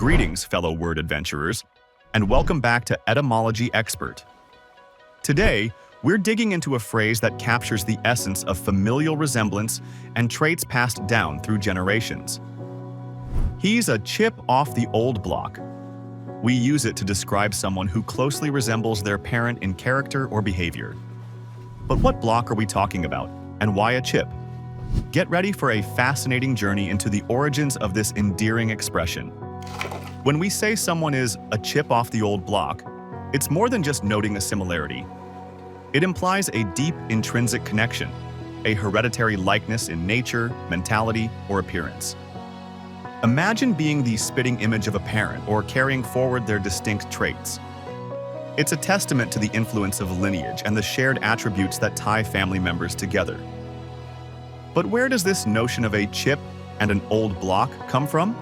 Greetings, fellow word adventurers, and welcome back to Etymology-Expert. Today, we're digging into a phrase that captures the essence of familial resemblance and traits passed down through generations. He's a chip off the old block. We use it to describe someone who closely resembles their parent in character or behavior. But what block are we talking about, and why a chip? Get ready for a fascinating journey into the origins of this endearing expression. When we say someone is a chip off the old block, it's more than just noting a similarity. It implies a deep intrinsic connection, a hereditary likeness in nature, mentality, or appearance. Imagine being the spitting image of a parent or carrying forward their distinct traits. It's a testament to the influence of lineage and the shared attributes that tie family members together. But where does this notion of a chip and an old block come from?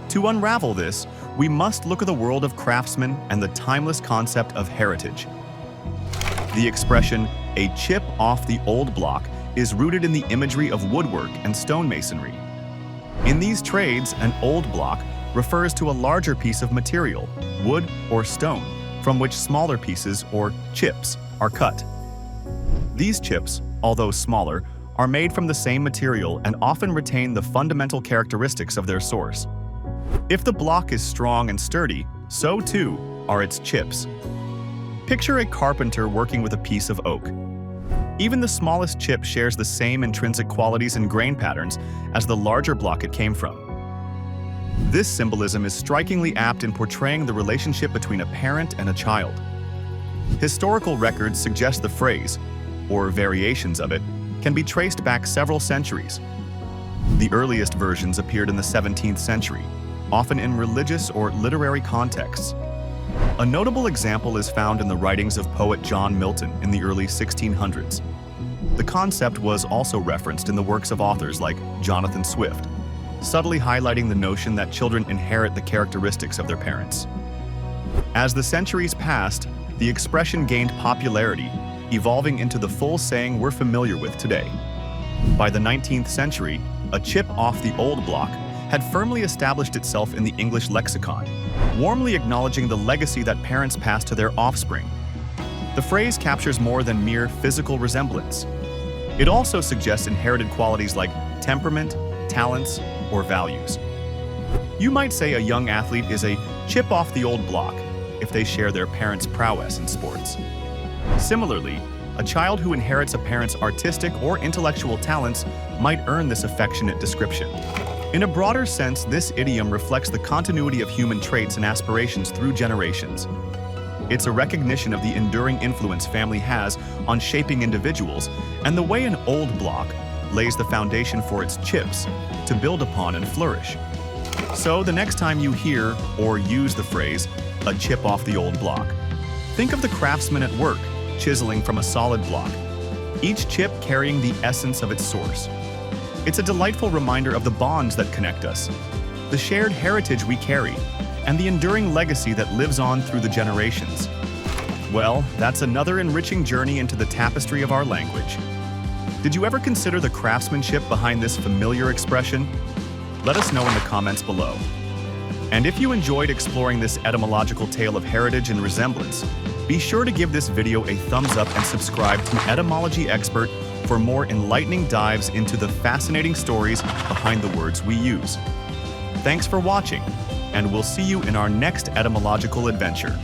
To unravel this, we must look at the world of craftsmen and the timeless concept of heritage. The expression, "a chip off the old block," is rooted in the imagery of woodwork and stonemasonry. In these trades, an old block refers to a larger piece of material, wood or stone, from which smaller pieces, or chips, are cut. These chips, although smaller, are made from the same material and often retain the fundamental characteristics of their source. If the block is strong and sturdy, so too are its chips. Picture a carpenter working with a piece of oak. Even the smallest chip shares the same intrinsic qualities and grain patterns as the larger block it came from. This symbolism is strikingly apt in portraying the relationship between a parent and a child. Historical records suggest the phrase, or variations of it, can be traced back several centuries. The earliest versions appeared in the 17th century, often in religious or literary contexts. A notable example is found in the writings of poet John Milton in the early 1600s. The concept was also referenced in the works of authors like Jonathan Swift, subtly highlighting the notion that children inherit the characteristics of their parents. As the centuries passed, the expression gained popularity, evolving into the full saying we're familiar with today. By the 19th century, a chip off the old block had firmly established itself in the English lexicon, warmly acknowledging the legacy that parents pass to their offspring. The phrase captures more than mere physical resemblance. It also suggests inherited qualities like temperament, talents, or values. You might say a young athlete is a chip off the old block if they share their parents' prowess in sports. Similarly, a child who inherits a parent's artistic or intellectual talents might earn this affectionate description. In a broader sense, this idiom reflects the continuity of human traits and aspirations through generations. It's a recognition of the enduring influence family has on shaping individuals and the way an old block lays the foundation for its chips to build upon and flourish. So the next time you hear or use the phrase, "a chip off the old block," think of the craftsman at work, chiseling from a solid block, each chip carrying the essence of its source. It's a delightful reminder of the bonds that connect us, the shared heritage we carry, and the enduring legacy that lives on through the generations. Well, that's another enriching journey into the tapestry of our language. Did you ever consider the craftsmanship behind this familiar expression? Let us know in the comments below. And if you enjoyed exploring this etymological tale of heritage and resemblance, be sure to give this video a thumbs up and subscribe to Etymology-Expert for more enlightening dives into the fascinating stories behind the words we use. Thanks for watching, and we'll see you in our next etymological adventure.